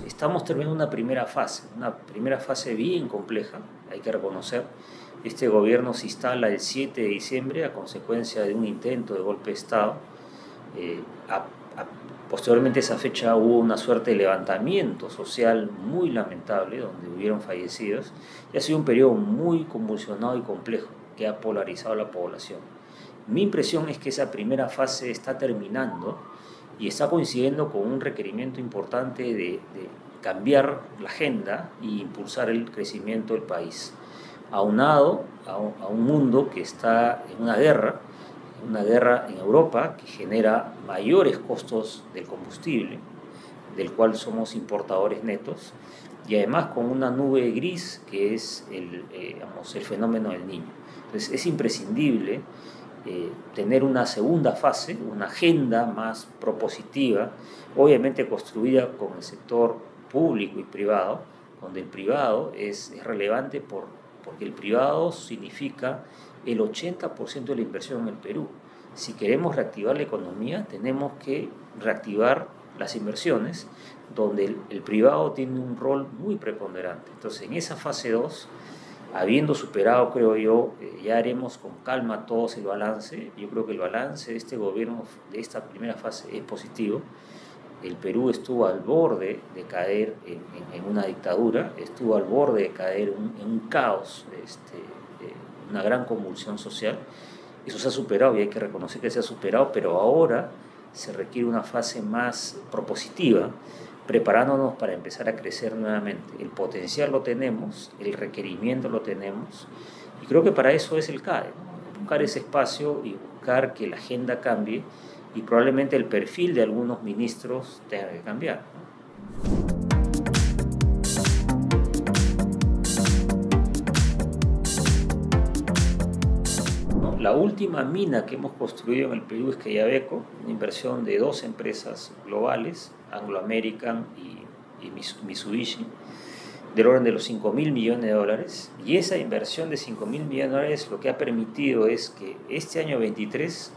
Estamos terminando una primera fase bien compleja, hay que reconocer. Este gobierno se instala el 7 de diciembre a consecuencia de un intento de golpe de Estado. Eh, a- Posteriormente a esa fecha hubo una suerte de levantamiento social muy lamentable, donde hubieron fallecidos, y ha sido un periodo muy convulsionado y complejo que ha polarizado a la población. Mi impresión es que esa primera fase está terminando y está coincidiendo con un requerimiento importante de cambiar la agenda e impulsar el crecimiento del país, aunado a un mundo que está en una guerra en Europa que genera mayores costos del combustible, del cual somos importadores netos, y además con una nube gris que es el fenómeno del Niño. Entonces es imprescindible tener una segunda fase, una agenda más propositiva, obviamente construida con el sector público y privado, donde el privado es relevante porque el privado significa el 80% de la inversión en el Perú. Si queremos reactivar la economía, tenemos que reactivar las inversiones, donde el privado tiene un rol muy preponderante. Entonces, en esa fase 2, habiendo superado, creo yo, ya haremos con calma todos el balance. Yo creo que el balance de este gobierno, de esta primera fase, es positivo. El Perú estuvo al borde de caer en una dictadura, estuvo al borde de caer en un caos, una gran convulsión social. Eso se ha superado y hay que reconocer que se ha superado, pero ahora se requiere una fase más propositiva, preparándonos para empezar a crecer nuevamente. El potencial lo tenemos, el requerimiento lo tenemos, y creo que para eso es el CADE, ¿no? Buscar ese espacio y buscar que la agenda cambie, y probablemente el perfil de algunos ministros tenga que cambiar, ¿no? La última mina que hemos construido en el Perú es Quellaveco, una inversión de dos empresas globales, Anglo American y Mitsubishi, del orden de los 5.000 millones de dólares. Y esa inversión de 5.000 millones de dólares lo que ha permitido es que este año 23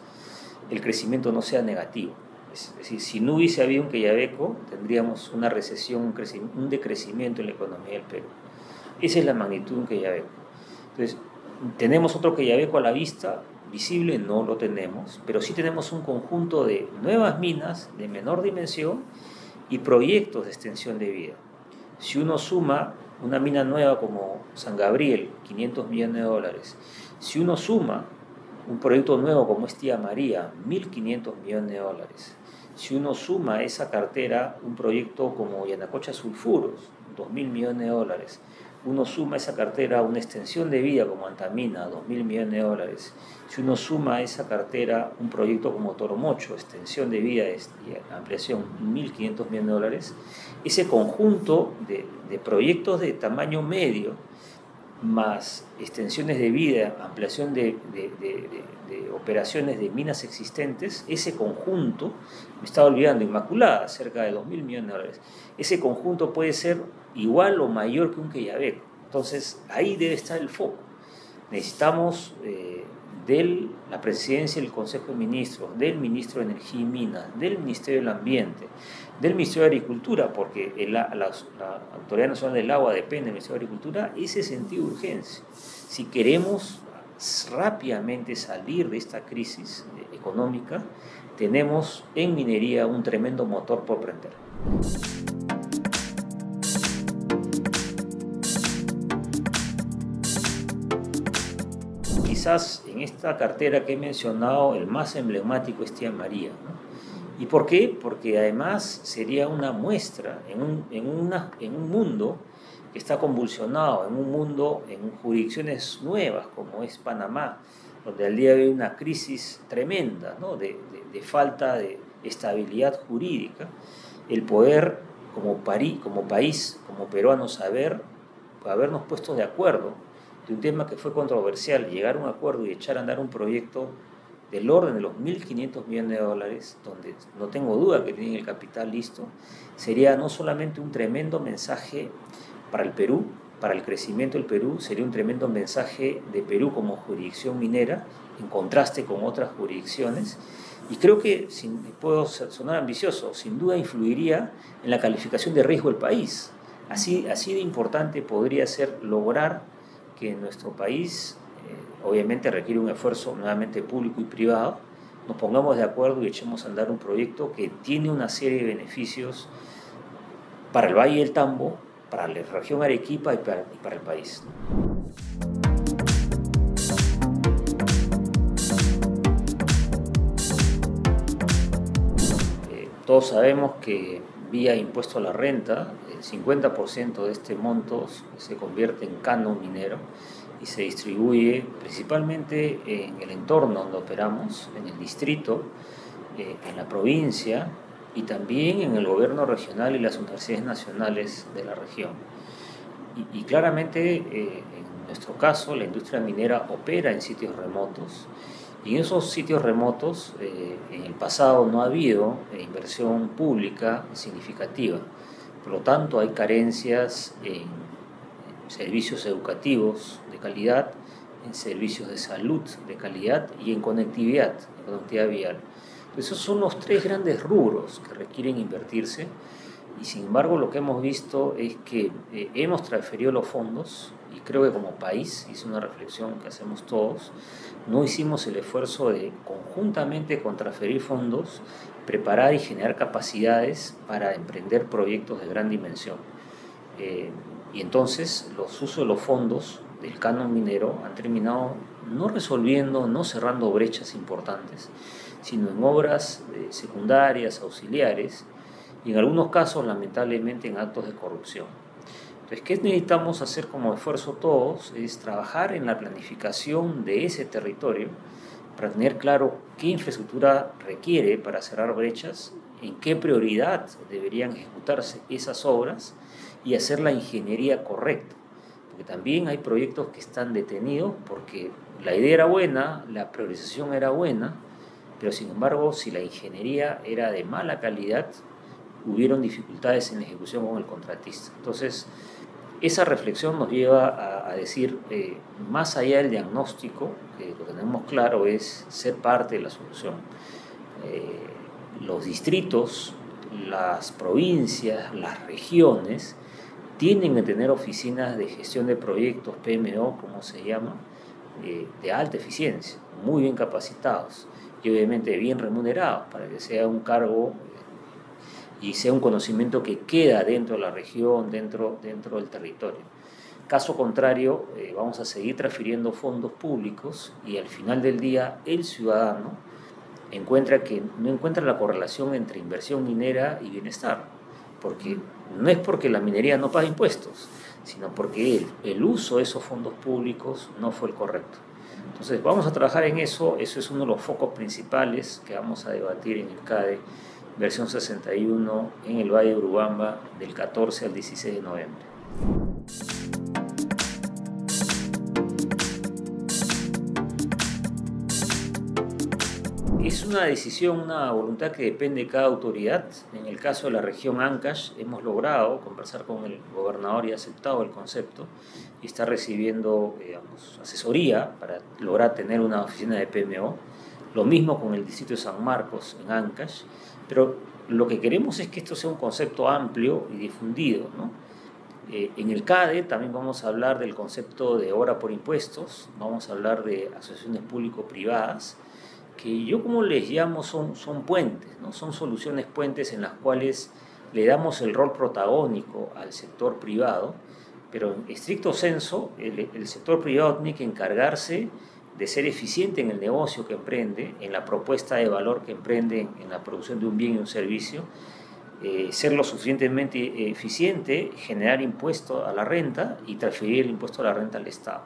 el crecimiento no sea negativo. Es decir, si no hubiese habido un Quellaveco, tendríamos una recesión, un decrecimiento en la economía del Perú. Esa es la magnitud de un Quellaveco. Entonces, ¿tenemos otro Quellaveco a la vista? Visible no lo tenemos, pero sí tenemos un conjunto de nuevas minas de menor dimensión y proyectos de extensión de vida. Si uno suma una mina nueva como San Gabriel, 500 millones de dólares, si uno suma un proyecto nuevo como es Tía María, 1.500 millones de dólares, si uno suma a esa cartera un proyecto como Yanacocha Sulfuros, 2.000 millones de dólares, uno suma a esa cartera una extensión de vida como Antamina, 2.000 millones de dólares, si uno suma a esa cartera un proyecto como Toromocho, extensión de vida y ampliación, 1.500 millones de dólares, ese conjunto de proyectos de tamaño medio, más extensiones de vida, ampliación de operaciones de minas existentes, ese conjunto, me estaba olvidando, Inmaculada, cerca de 2.000 millones de dólares, ese conjunto puede ser igual o mayor que un Quellaveco. Entonces, ahí debe estar el foco. Necesitamos de la presidencia del Consejo de Ministros, del Ministro de Energía y Minas, del Ministerio del Ambiente, del Ministerio de Agricultura, porque la Autoridad Nacional del Agua depende del Ministerio de Agricultura, ese sentido de urgencia. Si queremos rápidamente salir de esta crisis económica, tenemos en minería un tremendo motor por prender. Quizás en esta cartera que he mencionado, el más emblemático es Tía María, ¿no? ¿Y por qué? Porque además sería una muestra en un mundo que está convulsionado, en un mundo, en jurisdicciones nuevas como es Panamá, donde al día de hoy hay una crisis tremenda, ¿no? de falta de estabilidad jurídica, el poder como país, como peruanos, habernos puesto de acuerdo de un tema que fue controversial, llegar a un acuerdo y echar a andar un proyecto del orden de los 1.500 millones de dólares, donde no tengo duda que tienen el capital listo, sería no solamente un tremendo mensaje para el Perú, para el crecimiento del Perú, sería un tremendo mensaje de Perú como jurisdicción minera, en contraste con otras jurisdicciones, y creo que, puedo sonar ambicioso, sin duda influiría en la calificación de riesgo del país. Así de importante podría ser lograr que en nuestro país, obviamente requiere un esfuerzo nuevamente público y privado, nos pongamos de acuerdo y echemos a andar un proyecto que tiene una serie de beneficios para el Valle del Tambo, para la región Arequipa y para el país. Todos sabemos que vía impuesto a la renta, el 50% de este monto se convierte en canon minero y se distribuye principalmente en el entorno donde operamos, en el distrito, en la provincia y también en el gobierno regional y las universidades nacionales de la región. Y claramente, en nuestro caso, la industria minera opera en sitios remotos. Y en esos sitios remotos, en el pasado no ha habido inversión pública significativa. Por lo tanto, hay carencias en servicios educativos de calidad, en servicios de salud de calidad y en conectividad vial. Esos son los tres grandes rubros que requieren invertirse. Y sin embargo, lo que hemos visto es que hemos transferido los fondos, y creo que como país, es una reflexión que hacemos todos, no hicimos el esfuerzo de conjuntamente con transferir fondos, preparar y generar capacidades para emprender proyectos de gran dimensión. Y entonces los usos de los fondos del canon minero han terminado no resolviendo, no cerrando brechas importantes, sino en obras secundarias, auxiliares, y en algunos casos, lamentablemente, en actos de corrupción. Entonces, ¿qué necesitamos hacer como esfuerzo todos? Es trabajar en la planificación de ese territorio para tener claro qué infraestructura requiere para cerrar brechas, en qué prioridad deberían ejecutarse esas obras y hacer la ingeniería correcta. Porque también hay proyectos que están detenidos porque la idea era buena, la priorización era buena, pero sin embargo, si la ingeniería era de mala calidad, hubieron dificultades en la ejecución con el contratista. Entonces, esa reflexión nos lleva a decir, más allá del diagnóstico, que lo que tenemos claro es ser parte de la solución. Los distritos, las provincias, las regiones, tienen que tener oficinas de gestión de proyectos, PMO, como se llama, de alta eficiencia, muy bien capacitados y obviamente bien remunerados para que sea un cargo y sea un conocimiento que queda dentro de la región, dentro del territorio. Caso contrario, vamos a seguir transfiriendo fondos públicos y al final del día el ciudadano no encuentra la correlación entre inversión minera y bienestar, porque no es porque la minería no paga impuestos, sino porque el uso de esos fondos públicos no fue el correcto. Entonces vamos a trabajar en eso es uno de los focos principales que vamos a debatir en el CADE versión 61 en el Valle de Urubamba del 14 al 16 de noviembre. Es una decisión, una voluntad que depende de cada autoridad. En el caso de la región Ancash, hemos logrado conversar con el gobernador y ha aceptado el concepto y está recibiendo asesoría para lograr tener una oficina de PMO. Lo mismo con el distrito de San Marcos en Ancash, pero lo que queremos es que esto sea un concepto amplio y difundido, ¿no? En el CADE también vamos a hablar del concepto de obra por impuestos, vamos a hablar de asociaciones público-privadas, que yo como les llamo son puentes, ¿no? Son soluciones puentes en las cuales le damos el rol protagónico al sector privado, pero en estricto senso el sector privado tiene que encargarse de ser eficiente en el negocio que emprende, en la propuesta de valor que emprende, en la producción de un bien y un servicio, ser lo suficientemente eficiente, generar impuesto a la renta y transferir el impuesto a la renta al Estado.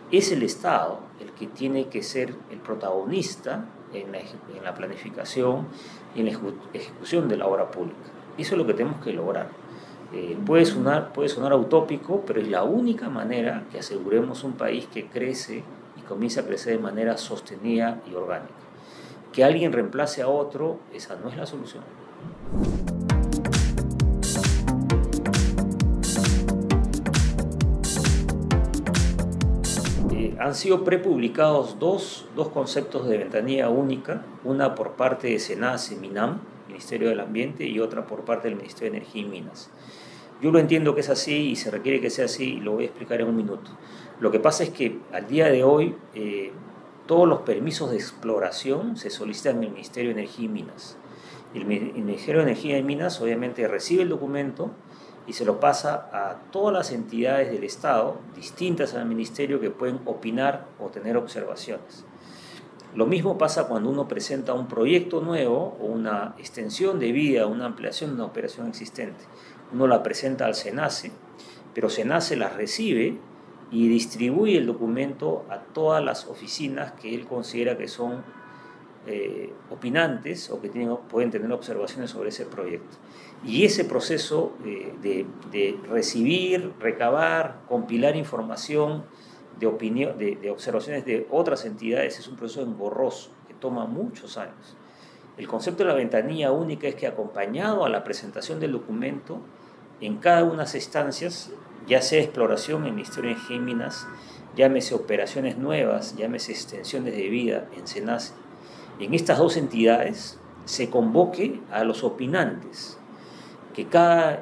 Es el Estado el que tiene que ser el protagonista en la planificación y en la ejecución de la obra pública. Eso es lo que tenemos que lograr. Puede sonar utópico, pero es la única manera que aseguremos un país que crece y comienza a crecer de manera sostenida y orgánica. Que alguien reemplace a otro, esa no es la solución. Han sido prepublicados dos conceptos de ventanilla única, una por parte de SENACE, MINAM, Ministerio del Ambiente, y otra por parte del Ministerio de Energía y Minas. Yo lo entiendo que es así y se requiere que sea así, y lo voy a explicar en un minuto. Lo que pasa es que al día de hoy todos los permisos de exploración se solicitan en el Ministerio de Energía y Minas. El Ministerio de Energía y Minas obviamente recibe el documento y se lo pasa a todas las entidades del Estado, distintas al Ministerio, que pueden opinar o tener observaciones. Lo mismo pasa cuando uno presenta un proyecto nuevo o una extensión de vida, una ampliación de una operación existente. Uno la presenta al SENACE, pero SENACE las recibe y distribuye el documento a todas las oficinas que él considera que son opinantes o que pueden tener observaciones sobre ese proyecto. Y ese proceso de recibir, recabar, compilar información de observaciones de otras entidades es un proceso engorroso que toma muchos años. El concepto de la ventanilla única es que, acompañado a la presentación del documento, en cada una de las instancias, ya sea exploración en el Ministerio de Energía y Minas, llámese operaciones nuevas, llámese extensiones de vida en SENACE, en estas dos entidades se convoque a los opinantes, que cada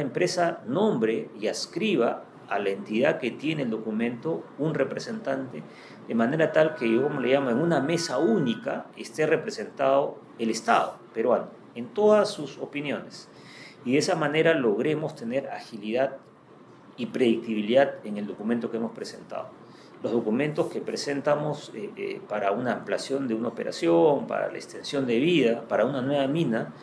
empresa nombre y adscriba a la entidad que tiene el documento un representante, de manera tal que, yo como le llamo, en una mesa única esté representado el Estado peruano en todas sus opiniones, y de esa manera logremos tener agilidad y predictibilidad en el documento que hemos presentado. Los documentos que presentamos para una ampliación de una operación, para la extensión de vida, para una nueva mina,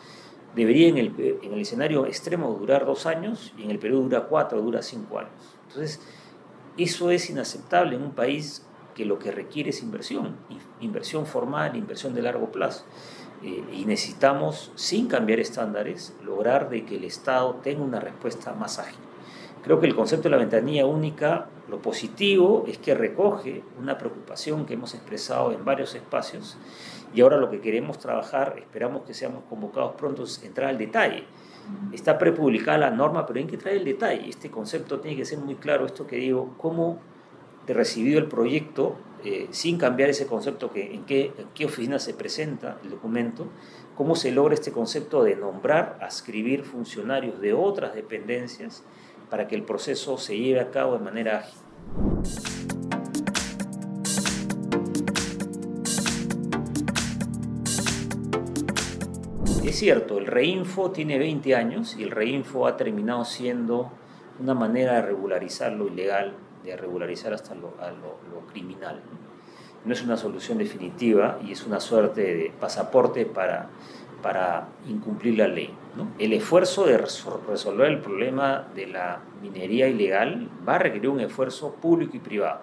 debería en el escenario extremo durar 2 años, y en el Perú dura 4, dura 5 años. Entonces, eso es inaceptable en un país que lo que requiere es inversión formal, inversión de largo plazo. Y necesitamos, sin cambiar estándares, lograr de que el Estado tenga una respuesta más ágil. Creo que el concepto de la ventanilla única, lo positivo es que recoge una preocupación que hemos expresado en varios espacios, y ahora lo que queremos trabajar, esperamos que seamos convocados pronto, es entrar al detalle. Está prepublicada la norma, pero hay que traer el detalle. Este concepto tiene que ser muy claro, esto que digo, cómo de recibido el proyecto, sin cambiar ese concepto, en qué oficina se presenta el documento, cómo se logra este concepto de nombrar, adscribir funcionarios de otras dependencias para que el proceso se lleve a cabo de manera ágil. Es cierto, el REINFO tiene 20 años y el REINFO ha terminado siendo una manera de regularizar lo ilegal, de regularizar hasta lo criminal. No es una solución definitiva y es una suerte de pasaporte para incumplir la ley, ¿no? El esfuerzo de resolver el problema de la minería ilegal va a requerir un esfuerzo público y privado.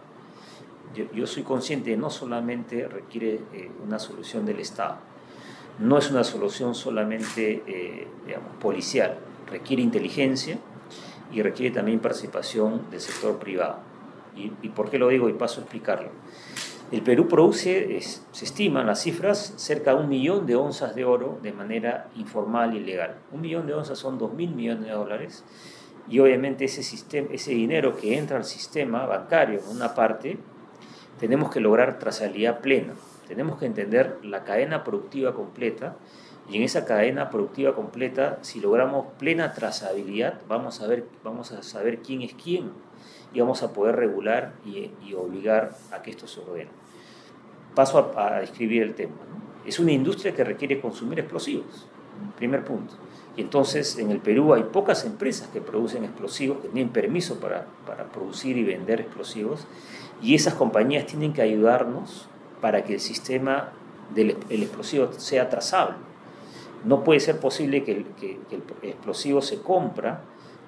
Yo soy consciente de no solamente requiere una solución del Estado, no es una solución solamente policial, requiere inteligencia y requiere también participación del sector privado. ¿Y por qué lo digo? Y paso a explicarlo. El Perú produce, se estiman las cifras, cerca de 1 millón de onzas de oro de manera informal y legal. 1 millón de onzas son 2.000 millones de dólares, y obviamente ese dinero que entra al sistema bancario en una parte, tenemos que lograr trazabilidad plena. Tenemos que entender la cadena productiva completa, y en esa cadena productiva completa, si logramos plena trazabilidad, vamos a saber quién es quién, y vamos a poder regular y obligar a que esto se ordene. Paso a describir el tema, ¿no? Es una industria que requiere consumir explosivos, primer punto. Y entonces en el Perú hay pocas empresas que producen explosivos, que tienen permiso para producir y vender explosivos, y esas compañías tienen que ayudarnos para que el sistema del explosivo sea trazable. No puede ser posible que el explosivo se compra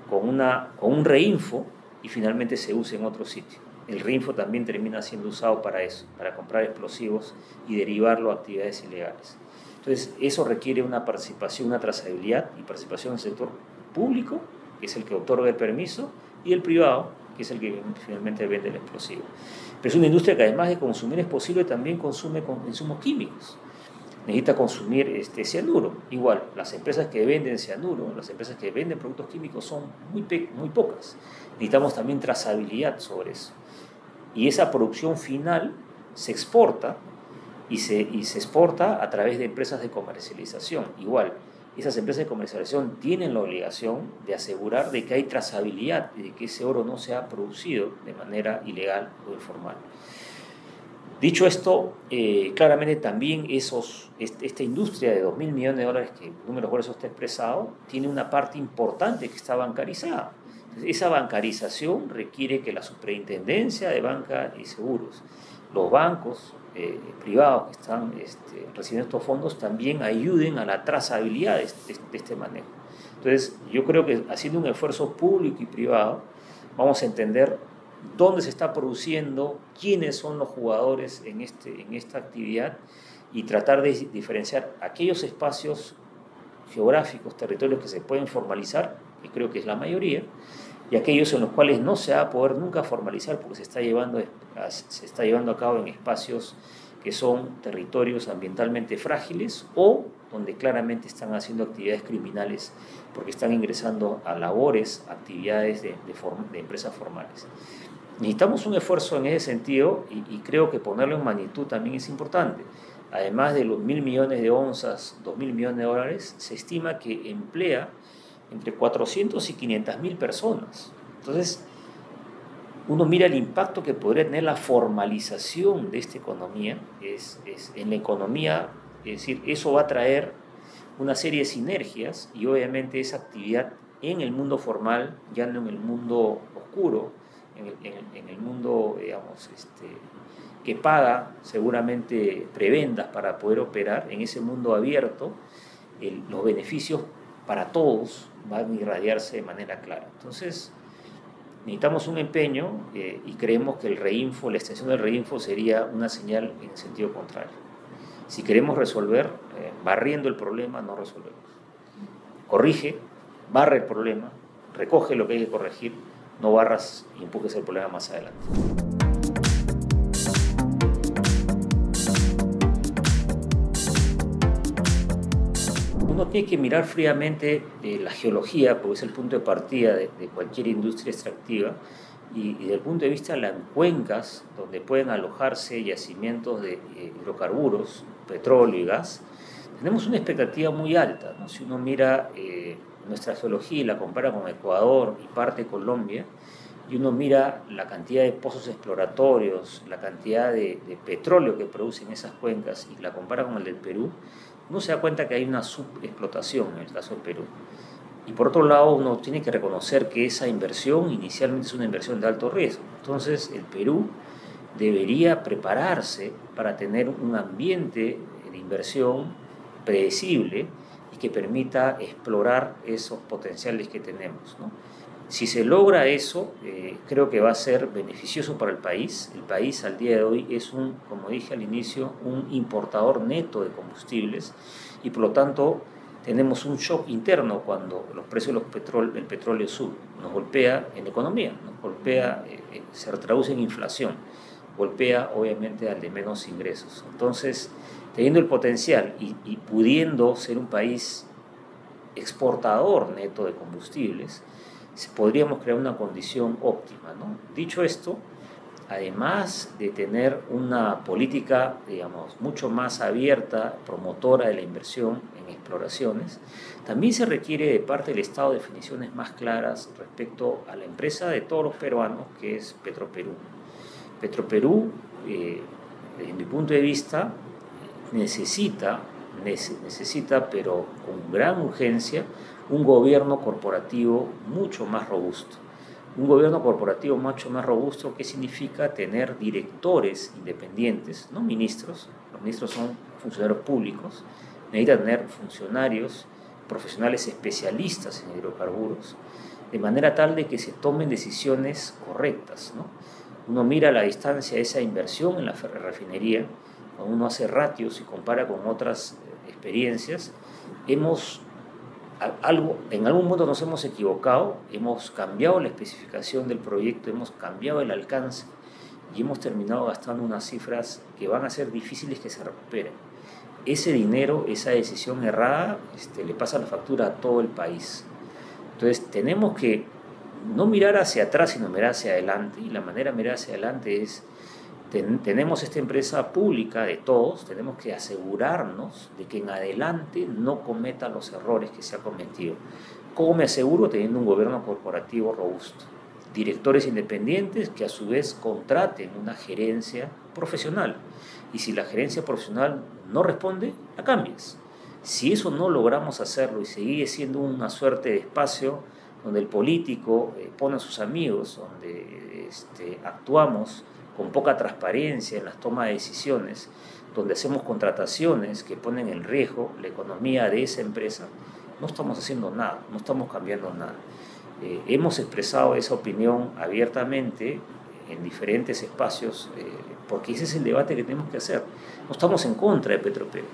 con un REINFO y finalmente se use en otro sitio. El REINFO también termina siendo usado para eso, para comprar explosivos y derivarlo a actividades ilegales. Entonces, eso requiere una participación, una trazabilidad y participación del sector público, que es el que otorga el permiso, y el privado, que es el que finalmente vende el explosivo. Pero es una industria que, además de consumir explosivos, también consume insumos químicos. Necesita consumir cianuro. Igual, las empresas que venden cianuro, las empresas que venden productos químicos son muy pocas. Necesitamos también trazabilidad sobre eso. y esa producción final se exporta y se exporta a través de empresas de comercialización. Igual, esas empresas de comercialización tienen la obligación de asegurar de que hay trazabilidad y de que ese oro no se ha producido de manera ilegal o informal. Dicho esto, claramente también esta industria de 2.000 millones de dólares, que el número por eso está expresado, tiene una parte importante que está bancarizada. Entonces, esa bancarización requiere que la Superintendencia de Banca y Seguros, los bancos privados que están recibiendo estos fondos, también ayuden a la trazabilidad de este manejo. Entonces, yo creo que haciendo un esfuerzo público y privado, vamos a entender dónde se está produciendo, quiénes son los jugadores en esta actividad y tratar de diferenciar aquellos espacios geográficos, territorios que se pueden formalizar, que creo que es la mayoría, y aquellos en los cuales no se va a poder nunca formalizar porque se está llevando a cabo en espacios que son territorios ambientalmente frágiles o donde claramente están haciendo actividades criminales porque están ingresando a labores, actividades de empresas formales. Necesitamos un esfuerzo en ese sentido y creo que ponerlo en magnitud también es importante. Además de los 1.000 millones de onzas, 2.000 millones de dólares, se estima que emplea entre 400 y 500.000 personas. Entonces, uno mira el impacto que podría tener la formalización de esta economía, en la economía, es decir, eso va a traer una serie de sinergias y obviamente esa actividad en el mundo formal, ya no en el mundo oscuro, en el mundo, digamos, que paga seguramente prebendas para poder operar, en ese mundo abierto, los beneficios para todos van a irradiarse de manera clara. Entonces, necesitamos un empeño y creemos que la extensión del REINFO sería una señal en el sentido contrario. Si queremos resolver, barriendo el problema, no resolvemos. Corrige, barre el problema, recoge lo que hay que corregir, no barras y empujes el problema más adelante. Uno tiene que mirar fríamente la geología, porque es el punto de partida de cualquier industria extractiva, y desde el punto de vista de las cuencas, donde pueden alojarse yacimientos de hidrocarburos, petróleo y gas, tenemos una expectativa muy alta, ¿no? Si uno mira nuestra geología y la compara con Ecuador y parte de Colombia, y uno mira la cantidad de pozos exploratorios, la cantidad de petróleo que producen esas cuencas y la compara con el del Perú, uno se da cuenta que hay una subexplotación en el caso del Perú. Y por otro lado, uno tiene que reconocer que esa inversión inicialmente es una inversión de alto riesgo. Entonces, el Perú debería prepararse para tener un ambiente de inversión predecible y que permita explorar esos potenciales que tenemos, ¿no? Si se logra eso, creo que va a ser beneficioso para el país. El país al día de hoy es como dije al inicio, un importador neto de combustibles y por lo tanto tenemos un shock interno cuando los precios del petróleo suben. Nos golpea en la economía, nos golpea, se traduce en inflación, golpea obviamente al de menos ingresos. Entonces, teniendo el potencial y pudiendo ser un país exportador neto de combustibles, podríamos crear una condición óptima, ¿no? Dicho esto, además de tener una política, digamos, mucho más abierta, promotora de la inversión en exploraciones, también se requiere de parte del Estado definiciones más claras respecto a la empresa de todos los peruanos, que es Petroperú. Petroperú, desde mi punto de vista, necesita, pero con gran urgencia, un gobierno corporativo mucho más robusto. Un gobierno corporativo mucho más robusto, ¿qué significa? Tener directores independientes, no ministros. Los ministros son funcionarios públicos. Necesita tener funcionarios, profesionales especialistas en hidrocarburos, de manera tal de que se tomen decisiones correctas, ¿no? Uno mira a la distancia esa inversión en la refinería, cuando uno hace ratios y compara con otras experiencias, en algún momento nos hemos equivocado, hemos cambiado la especificación del proyecto, hemos cambiado el alcance y hemos terminado gastando unas cifras que van a ser difíciles que se recuperen. Ese dinero, esa decisión errada, le pasa la factura a todo el país. Entonces tenemos que no mirar hacia atrás, sino mirar hacia adelante. Y la manera de mirar hacia adelante es, tenemos esta empresa pública de todos, tenemos que asegurarnos de que en adelante no cometa los errores que se ha cometido. ¿Cómo me aseguro? Teniendo un gobierno corporativo robusto. Directores independientes que a su vez contraten una gerencia profesional. Y si la gerencia profesional no responde, la cambies. Si eso no logramos hacerlo y sigue siendo una suerte de espacio donde el político pone a sus amigos, donde actuamos con poca transparencia en las tomas de decisiones, donde hacemos contrataciones que ponen en riesgo la economía de esa empresa, no estamos haciendo nada, no estamos cambiando nada. Hemos expresado esa opinión abiertamente en diferentes espacios, porque ese es el debate que tenemos que hacer. No estamos en contra de Petroperú,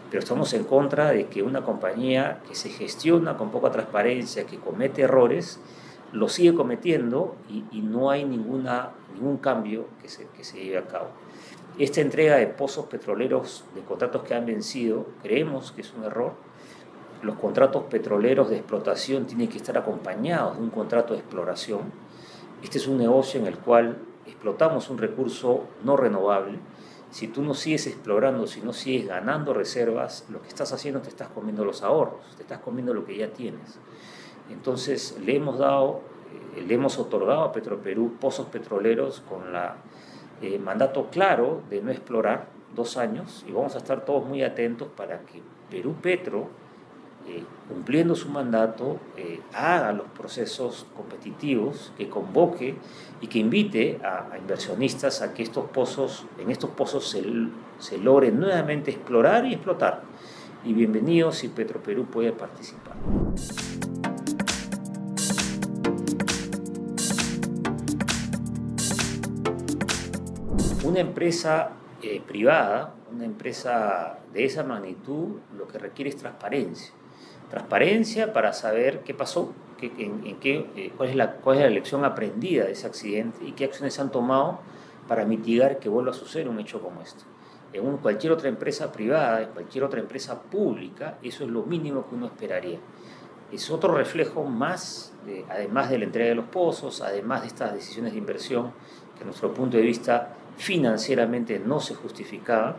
pero estamos en contra de que una compañía que se gestiona con poca transparencia, que comete errores, lo sigue cometiendo y no hay ningún cambio que se lleve a cabo. Esta entrega de pozos petroleros, de contratos que han vencido, creemos que es un error. Los contratos petroleros de explotación tienen que estar acompañados de un contrato de exploración. Este es un negocio en el cual explotamos un recurso no renovable. Si tú no sigues explorando, si no sigues ganando reservas, lo que estás haciendo, te estás comiendo los ahorros, te estás comiendo lo que ya tienes. Entonces le hemos otorgado a Petroperú pozos petroleros con el mandato claro de no explorar 2 años, y vamos a estar todos muy atentos para que Perú Petro, cumpliendo su mandato, haga los procesos competitivos, que convoque y que invite a inversionistas a que en estos pozos se logre nuevamente explorar y explotar. Y bienvenidos si Petroperú puede participar. Una empresa privada, una empresa de esa magnitud, lo que requiere es transparencia. Transparencia para saber qué pasó, cuál es la lección aprendida de ese accidente y qué acciones se han tomado para mitigar que vuelva a suceder un hecho como este. En cualquier otra empresa privada, en cualquier otra empresa pública, eso es lo mínimo que uno esperaría. Es otro reflejo más, además de la entrega de los pozos, además de estas decisiones de inversión que a nuestro punto de vista financieramente no se justificaban.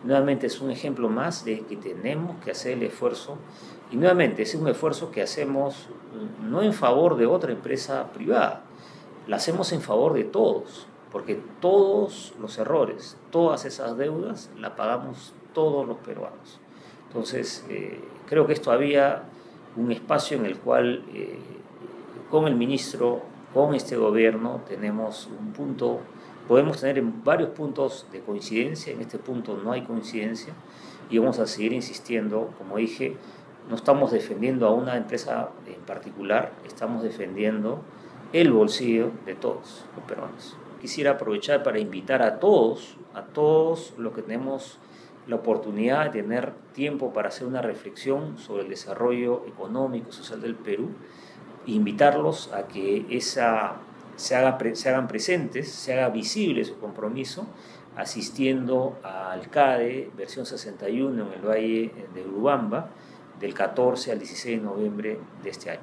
Nuevamente es un ejemplo más de que tenemos que hacer el esfuerzo, y nuevamente es un esfuerzo que hacemos no en favor de otra empresa privada, la hacemos en favor de todos, porque todos los errores, todas esas deudas, la pagamos todos los peruanos. Entonces, creo que es todavía un espacio en el cual, con el ministro, con este gobierno, tenemos un punto. Podemos tener varios puntos de coincidencia, en este punto no hay coincidencia, y vamos a seguir insistiendo. Como dije, no estamos defendiendo a una empresa en particular, estamos defendiendo el bolsillo de todos los peruanos. Quisiera aprovechar para invitar a todos los que tenemos la oportunidad de tener tiempo para hacer una reflexión sobre el desarrollo económico y social del Perú, e invitarlos a que se hagan presentes, se haga visible su compromiso, asistiendo al CADE versión 61 en el Valle de Urubamba, del 14 al 16 de noviembre de este año.